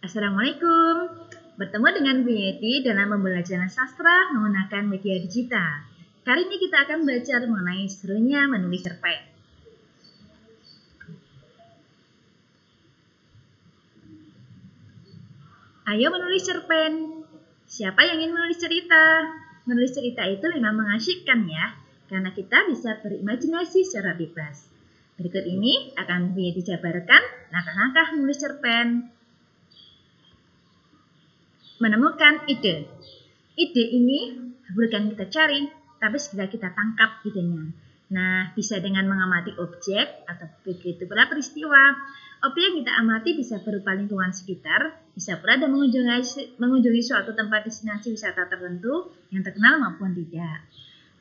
Assalamualaikum. Bertemu dengan Bu Yeti dalam pembelajaran sastra menggunakan media digital. Kali ini kita akan belajar mengenai serunya menulis cerpen. Ayo menulis cerpen. Siapa yang ingin menulis cerita? Menulis cerita itu memang mengasyikkan ya, karena kita bisa berimajinasi secara bebas. Berikut ini akan Bu Yeti jabarkan langkah-langkah menulis cerpen. Menemukan ide. Ide ini bukan kita cari, tapi segera kita tangkap idenya. Nah, bisa dengan mengamati objek atau begitu pula peristiwa. Objek yang kita amati bisa berupa lingkungan sekitar, bisa pula dan mengunjungi suatu tempat destinasi wisata tertentu yang terkenal maupun tidak.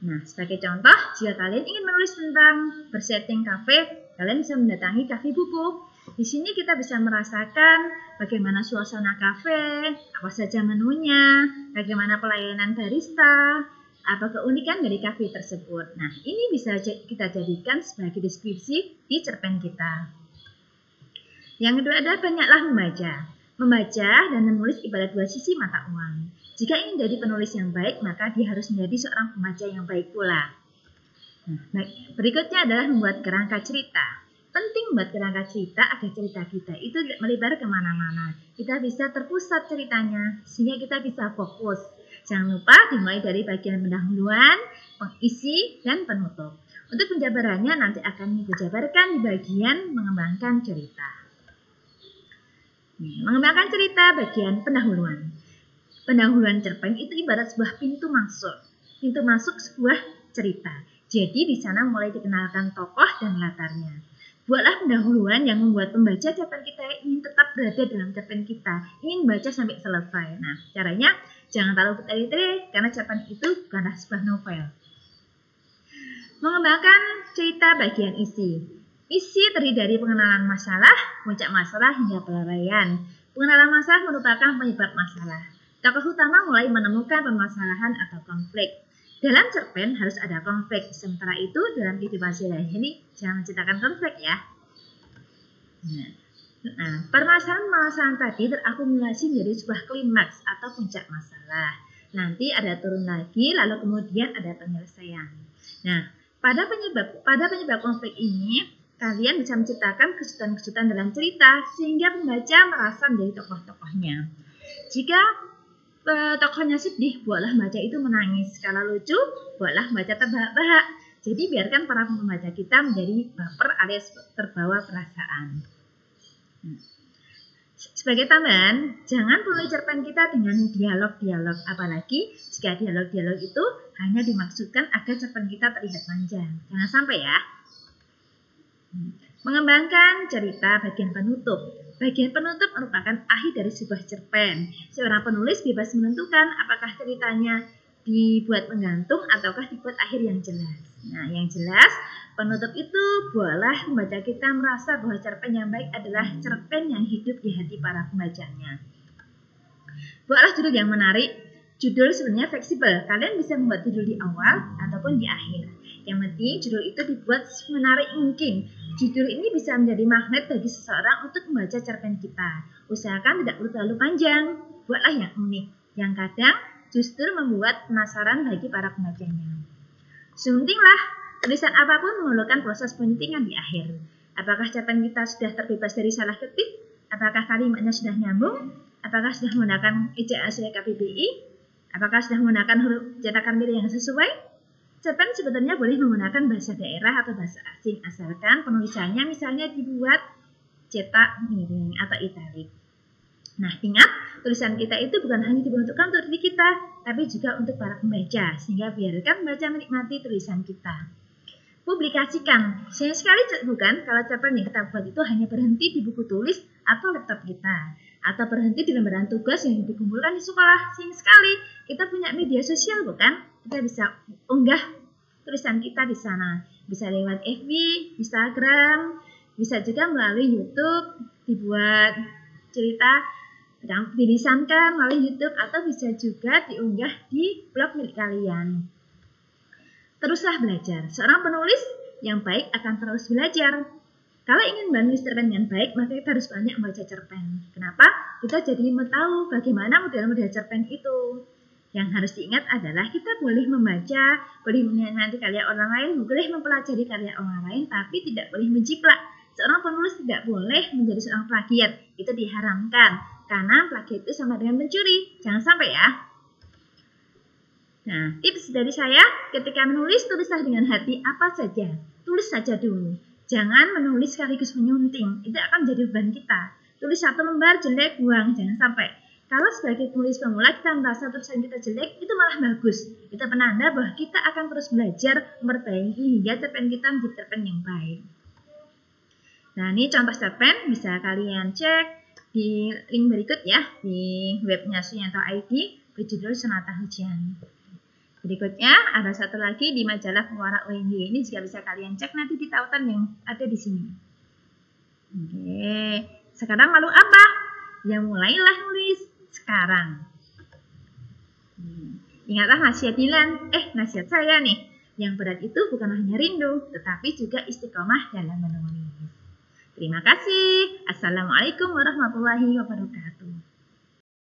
Nah, sebagai contoh, jika kalian ingin menulis tentang bersetting kafe, kalian bisa mendatangi kafe buku. Di sini kita bisa merasakan bagaimana suasana kafe, apa saja menunya, bagaimana pelayanan barista, apa keunikan dari kafe tersebut. Nah, ini bisa kita jadikan sebagai deskripsi di cerpen kita. Yang kedua adalah banyaklah membaca. Membaca dan menulis ibarat dua sisi mata uang. Jika ingin jadi penulis yang baik, maka dia harus menjadi seorang pembaca yang baik pula. Nah, berikutnya adalah membuat kerangka cerita. Penting membuat kerangka cerita agar cerita kita itu tidak melebar kemana-mana. Kita bisa terpusat ceritanya, sehingga kita bisa fokus. Jangan lupa dimulai dari bagian pendahuluan, pengisi, dan penutup. Untuk penjabarannya nanti akan dijabarkan di bagian mengembangkan cerita. Mengembangkan cerita bagian pendahuluan. Pendahuluan cerpen itu ibarat sebuah pintu masuk sebuah cerita. Jadi di sana mulai dikenalkan tokoh dan latarnya. Buatlah pendahuluan yang membuat pembaca cerpen kita ingin tetap berada dalam cerpen kita, ingin baca sampai selesai. Nah, caranya jangan terlalu bertele-tele karena cerpen itu bukanlah sebuah novel. Mengembangkan cerita bagian isi. Isi terdiri dari pengenalan masalah, puncak masalah hingga pelarian. Pengenalan masalah merupakan penyebab masalah. Tokoh utama mulai menemukan permasalahan atau konflik. Dalam cerpen harus ada konflik, sementara itu dalam kehidupan sehari-hari jangan menciptakan konflik ya. Nah, permasalahan tadi terakumulasi menjadi sebuah klimaks atau puncak masalah. Nanti ada turun lagi, lalu kemudian ada penyelesaian. Nah, pada penyebab konflik ini, kalian bisa menciptakan kejutan-kejutan dalam cerita sehingga pembaca merasa menjadi tokoh-tokohnya. Jika tokohnya sedih, buatlah baca itu menangis. Kalau lucu, buatlah baca terbahak-bahak. Jadi biarkan para pembaca kita menjadi baper alias terbawa perasaan. Sebagai tambahan, jangan penuhi cerpen kita dengan dialog-dialog. Apalagi jika dialog-dialog itu hanya dimaksudkan agar cerpen kita terlihat panjang. Jangan sampai ya. Mengembangkan cerita bagian penutup. Bagian penutup merupakan akhir dari sebuah cerpen. Seorang penulis bebas menentukan apakah ceritanya dibuat menggantung ataukah dibuat akhir yang jelas. Nah, yang jelas, penutup itu buatlah pembaca kita merasa bahwa cerpen yang baik adalah cerpen yang hidup di hati para pembacanya. Buatlah judul yang menarik. Judul sebenarnya fleksibel. Kalian bisa membuat judul di awal ataupun di akhir. Yang penting judul itu dibuat menarik mungkin. Judul ini bisa menjadi magnet bagi seseorang untuk membaca cerpen kita. Usahakan tidak perlu terlalu panjang. Buatlah yang unik, yang kadang justru membuat penasaran bagi para pembacanya. Suntinglah, tulisan apapun memerlukan proses penyuntingan di akhir. Apakah cerpen kita sudah terbebas dari salah ketik? Apakah kalimatnya sudah nyambung? Apakah sudah menggunakan ejaan sesuai KBBI? Apakah sudah menggunakan huruf cetakan miring yang sesuai? Cerpen sebetulnya boleh menggunakan bahasa daerah atau bahasa asing, asalkan penulisannya misalnya dibuat cetak miring atau italik. Nah, ingat, tulisan kita itu bukan hanya diperuntukkan untuk diri kita, tapi juga untuk para pembaca, sehingga biarkan pembaca menikmati tulisan kita. Publikasikan. Sayang sekali bukan kalau cerpen yang kita buat itu hanya berhenti di buku tulis atau laptop kita, atau berhenti di lembaran tugas yang dikumpulkan di sekolah. Sayang sekali, kita punya media sosial bukan? Kita bisa unggah tulisan kita di sana. Bisa lewat FB, Instagram, bisa juga melalui YouTube, dibuat cerita, dilisankan melalui YouTube, atau bisa juga diunggah di blog milik kalian. Teruslah belajar. Seorang penulis yang baik akan terus belajar. Kalau ingin menulis cerpen dengan baik, maka kita harus banyak membaca cerpen. Kenapa? Kita jadi tahu bagaimana model-model cerpen itu. Yang harus diingat adalah kita boleh membaca, boleh menikmati karya orang lain, boleh mempelajari karya orang lain, tapi tidak boleh menjiplak. Seorang penulis tidak boleh menjadi seorang plagiat. Itu diharamkan. Karena plagiat itu sama dengan mencuri. Jangan sampai ya. Nah, tips dari saya, ketika menulis, tulislah dengan hati apa saja. Tulis saja dulu. Jangan menulis sekaligus menyunting. Itu akan menjadi beban kita. Tulis satu lembar, jelek, buang. Jangan sampai. Kalau sebagai penulis pemula kita merasa tulisan kita jelek, itu malah bagus. Itu penanda bahwa kita akan terus belajar memperbaiki hingga cerpen kita menjadi cerpen yang baik. Nah, ini contoh cerpen. Bisa kalian cek di link berikut ya. Di webnya Suyanto ID berjudul Sonata Hujan. Berikutnya ada satu lagi di majalah Muara UNY. Ini juga bisa kalian cek nanti di tautan yang ada di sini. Oke, sekarang lalu apa? Ya mulailah nulis sekarang. Ingatlah nasihat Dilan, nasihat saya nih. Yang berat itu bukan hanya rindu, tetapi juga istiqomah dalam menulis. Terima kasih. Assalamualaikum warahmatullahi wabarakatuh.